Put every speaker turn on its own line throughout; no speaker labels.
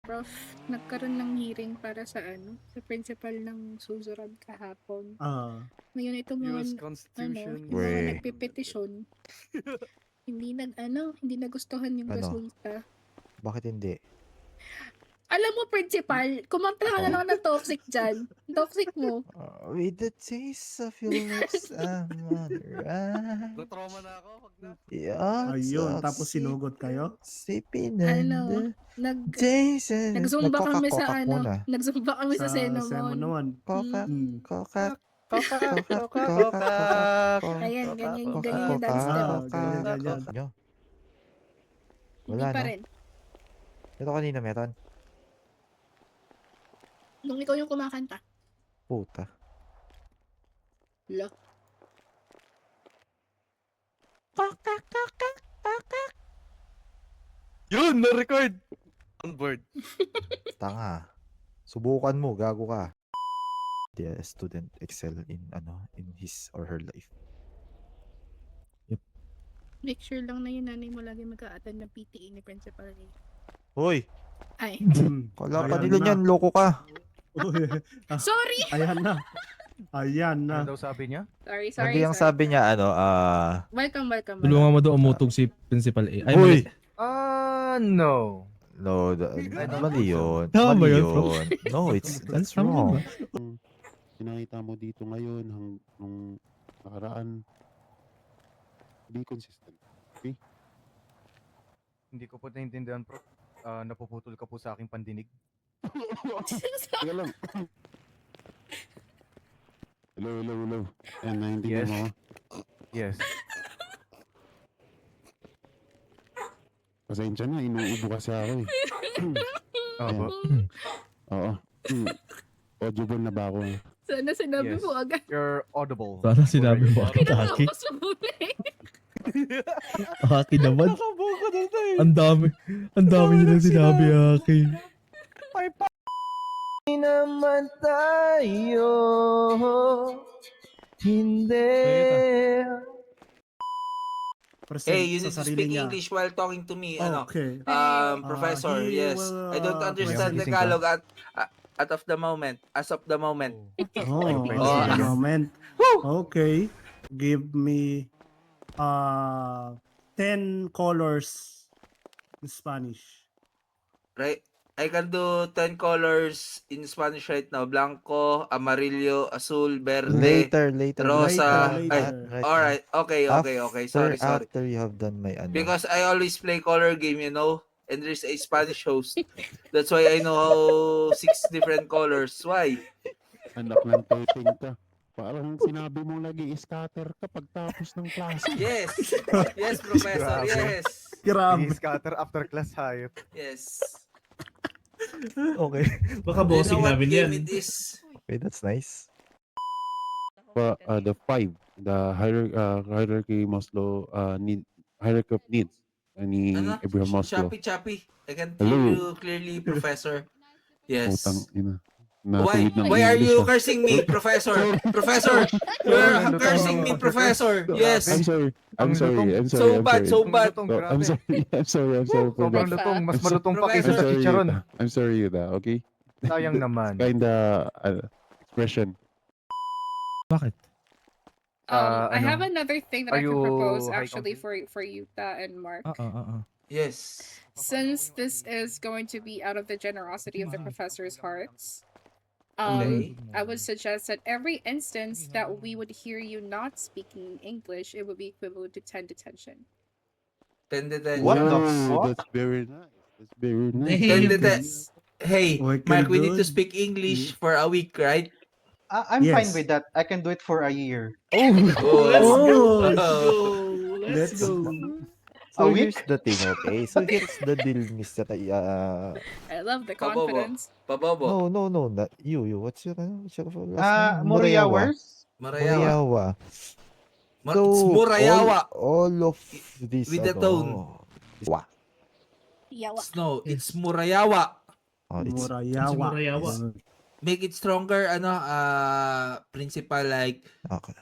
Prof, nagkaroon ng hearing para sa sa principal ng susunod kahapon. Ngayon ito
US
mga
Constitution.
yung mga
Weh.
nagpepetisyon. Hindi nagustuhan yung
Ano?
resulta.
Bakit hindi?
Alam mo, principal, kumanta ka na lang ng toxic dyan. Toxic mo.
With the taste of your lips, I'm on the ride.
Na-trauma na ako. Wag na.
Yeah,
Ayun, tapos sinugot kayo?
Sipping on the days and...
Nagzumba kami sa
Nagkokak-kokak muna.
Nagzumba kami sa
Cinnamon.
cinnamon.
Kokak, kokak,
Ayan, ganyan yung
kokak,
dance step.
Ganyan.
Nyo?
Hindi
Wala
pa
na.
rin.
Ito kanina meron.
Nung ikaw yung kumakanta.
Puta.
Lo.
Yun! Na-record! On board.
Tanga. Subukan mo, gago ka. The student excel in his or her life.
Make sure lang na yung nanay mo lagi mag-a-attend ng PTE ni principal niya.
Hoy!
Ay.
Kala pa
Ayan
nila
na.
niyan, loko ka.
Sorry!
Ayan na. Ayan na.
Ano daw sabi niya?
Sorry.
Hindi yung sabi niya,
Welcome.
Tulungan mo daw umutog si Principal A. Ay,
Uy!
No.
No, mali yun.
Tama ba
Mali
yun, bro?
yun. No, that's
Tama
wrong.
ba?
Pinakita mo dito ngayon nung nakaraan, be consistent.
Hindi ko po naintindihan, bro. Napuputol ka po sa aking pandinig.
Teka lang. Hello. Ayan, naintindihan
Yes.
mo ako?
Yes.
Pasensya na, inuubo kasi ako eh.
Opo.
Oo. Audible na ba ako eh?
Sana sinabi
Yes.
mo agad.
You're audible.
Sana sinabi mo
Already.
agad. Aki.
Tapos mabuli.
Aki naman.
Nakabuko na tayo.
Ang dami niya nang sinabi, Aki.
Naman tayo. Hindi.
Hey, you need to speak English while talking to me.
Okay.
Professor,
he
yes.
will,
I don't understand
Gising ka.
Tagalog as of the moment. As of the moment.
Oh,
Oh.
a moment. Okay. Give me 10 colors in Spanish.
Right? I can do 10 colors in Spanish right now. Blanco, amarillo, azul, verde.
Later.
Rosa.
Later.
Alright. Okay. Sorry.
After you have done my
Because I always play color game, you know? And there's a Spanish host. That's why I know how 6 different colors. Why?
Anak ng taping ka. Parang sinabi mo lagi scatter ka pagtapos ng klase.
Yes. Yes, Professor.
Grabe.
Yes.
Grabe.
Scatter after class hayop.
Yes.
Okay. Baka
Do you know
bossing
what
namin
game
yan.
it is?
Okay, that's nice.
The 5, the hierarchy Maslow hierarchy of needs ni
Ano?
Abraham Maslow.
Choppy. I can hear
Hello.
you clearly, Professor. Yes.
Utang ina.
Why?
Natuwid ng
Why are
English
you
ah.
cursing me, Professor? Professor, you're cursing me, Professor. Yes.
I'm sorry.
So bad.
Oh,
Grabe.
I'm sorry for
Sobrang
that.
lutong. Mas malutong pa kaysa
I'm
sa
sorry,
chicharon.
Yuta. I'm sorry, Yuta. Okay?
Sayang naman.
Kinda expression.
Bakit?
I
ano?
have another thing that
Are
I could
you
propose
high
actually
complete?
for Yuta and Mark.
Yes.
Since this is going to be out of the generosity of the professor's hearts,
Okay.
I would suggest that every instance that we would hear you not speaking English, it would be equivalent to 10 detention.
10 detention.
What the
Wow,
fuck?
That's very nice. That's very nice.
10 detention. Hey,
Okay,
Mark, we need to
good.
speak English for a week, right?
I'm fine
Yes.
with that. I can do it for a year.
Oh,
Let's
let's go.
So
A week?
here's the thing, okay? So here's the deal, Mr.
I love the
Pabobo.
confidence.
Pabobo.
No, not you. What's your last name?
Moriawers?
Marayawa.
So,
It's Murayawa.
all of this,
With the tone.
Wa.
Yawa.
No, it's Murayawa.
Oh, it's
Murayawa.
Make it stronger, principal, like,
okay.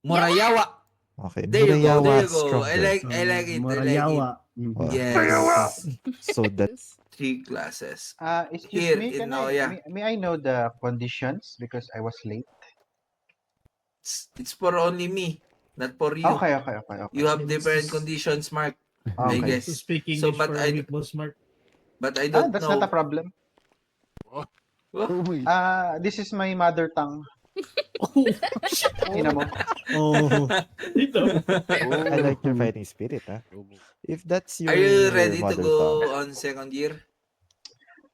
Murayawa.
Okay.
There you go, there
Murayawa
you go.
stronger.
I like it, I like it.
Marayawa.
Oh.
Yes.
So that
3 classes.
Excuse
Here
me,
in
can
Oya.
may I know the conditions because I was late?
It's for only me, not for you.
Okay.
You have different conditions, Mark. I
Okay.
guess. So, but I don't
That's
know.
not a problem.
Oh my.
This is my mother tongue. Ina mo.
Oh.
I like your fighting spirit, huh? If that's your
Are you ready to
mother
go
tongue,
on second year?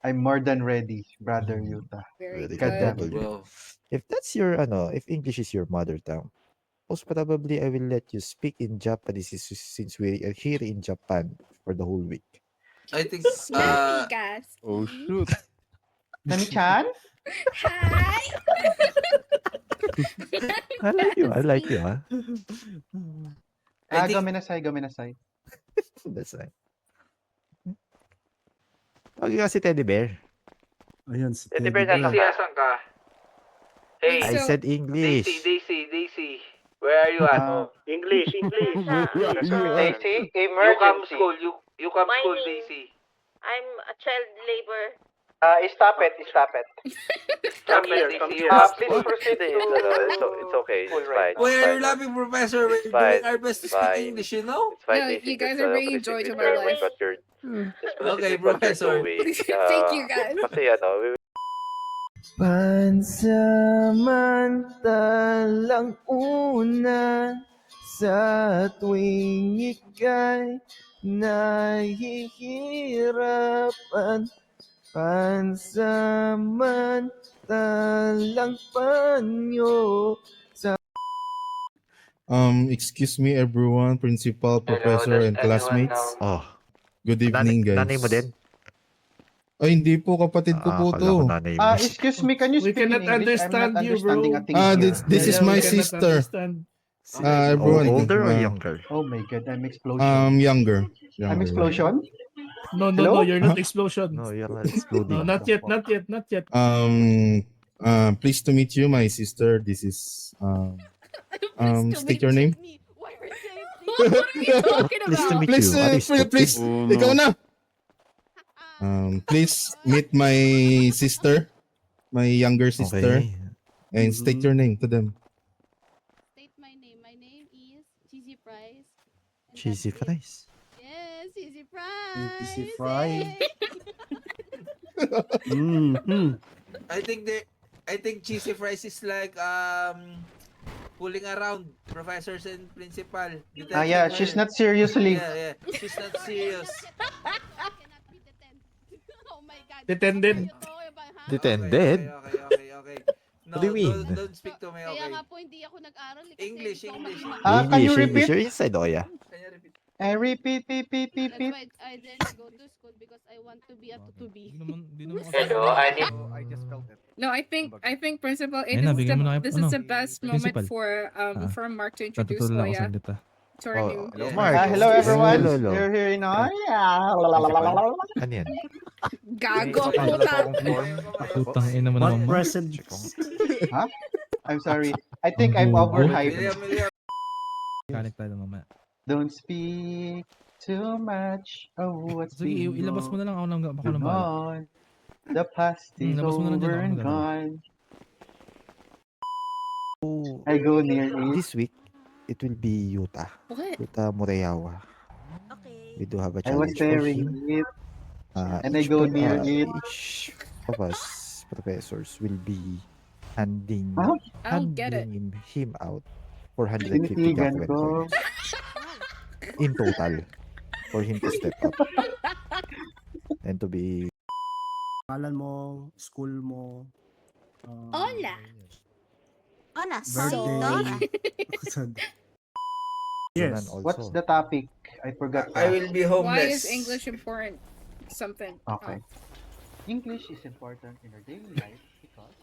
I'm more than ready, brother Yuta.
Very
Very
good.
good.
Goddamn.
Bro.
if that's your if English is your mother tongue, most probably I will let you speak in Japanese since we are here in Japan for the whole week.
I think
Snappy gas.
Oh shoot.
Nani-chan?
Hi.
I like you, huh?
I think
Gomenasai.
That's right. Okay ka si Teddy Bear.
Ayun, si
Teddy
Teddy
Bear,
Bear.
asan ka? Hey,
I
So-
said English.
Daisy. Where are you at?
English.
Daisy,
You come
emergency.
school. You come
My
school,
name-
Daisy.
I'm a child labor.
Stop it.
Come here, Daisy.
Please proceed to...
It's okay.
school
It's
right
fine.
Why are you laughing, Professor? We're
It's
doing
fine.
our best to
It's
speak
fine.
English, you know?
It's fine.
No,
Daisy,
you guys
just,
are bringing
please
joy to
ignore
my
what
life.
you're- just please
Okay,
ignore what you're
Professor.
doing.
Thank you guys.
Kasi we
Pansamantalang una sa tuwing ika'y nahihirapan. Pansamantalang panyo.
Excuse me everyone, principal, professor, and classmates.
Oh,
Good evening, guys.
nanay mo din?
Ay, hindi po, kapatid ko po
akala
to.
ko nanay mo.
Excuse me, can you
We
speak in
cannot
English? I'm not
understand you, bro.
understanding a thing here.
This is my sister. Everyone.
Older or younger?
Oh my god, I'm explosion.
Younger.
I'm explosion?
No,
Hello?
you're not explosion.
No, you're not exploding.
No, not yet.
Pleased to meet you, my sister. This is state your name.
What are you talking
Pleased to
about?
meet
Please,
you. Are you stupid?
please,
Oh,
ikaw
no.
na. Please meet my sister, my younger sister,
Okay.
and state your name to them.
State my name. My name is Cheesy Fries. And
Cheesy
that's it.
fries.
Yes, Cheesy Fries.
Cheesy Fry.
Yay.
I think cheesy fries is like fooling around professors and principal.
Yeah, she's not seriously.
Yeah. She's not serious.
Cannot be detained. Oh my God.
Detended.
What are you talking about, huh?
Detended?
Okay. No,
What do you mean?
Don't speak to me,
Kaya
okay?
nga po hindi ako nag-aral. Kasi
English.
gusto ko mag-
Can you
English.
repeat?
You're inside Oya.
Can you repeat?
Repeat.
That's why I didn't go to school because I want to be a tutubi.
So, I just felt it.
No, I think Principal,
Ayun na, bigyan mo na
this
kayo-
is
ano,
the best
principal.
moment for Mark to introduce
Natutunan ako
Oya
saglit ah.
to our new.
Hello,
Yeah.
Mark.
Hello everyone.
Hello.
You're here in Oya.
Ano yan?
Gago ang
May
puta.
akong form.
Putang ina mo
What
naman.
present?
I'm sorry. I think I'm
Bugo.
overhyped.
William.
Kanik tayo mamaya.
Don't speak too much of what's
Sige,
been
ilabas mo na lang ako ng
going
bala.
on. The past is
labas mo na lang dyan,
over
ako
and
magagawa.
gone. I go near it.
This week, it will be Yuta.
What?
Yuta Murayawa.
Okay.
We do have a
I was
challenge for
staring
him.
it. And I go near it.
Each of us professors will be handing
Huh?
I'll get it.
him out 450
Tinitigan
Gakuen
ko.
coins in total for him to step up and to be
Pangalan mo, school mo.
Hola.
Hola,
Birthday.
Sunan
Yes.
also.
What's the topic? I forgot.
I will be
Why
homeless.
is English important? Something.
Okay. English is important in our daily life because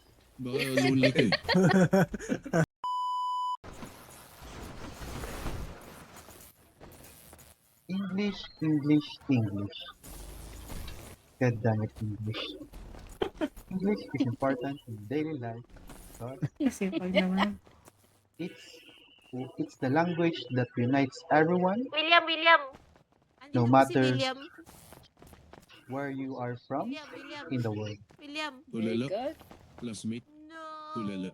English. God damn it, English. English is important in daily life because it's It's the language that unites everyone,
William.
No
Andito po si
matter-
William.
where you are from
William.
in the world.
William.
Very good.
Classmate,
No.
tulala.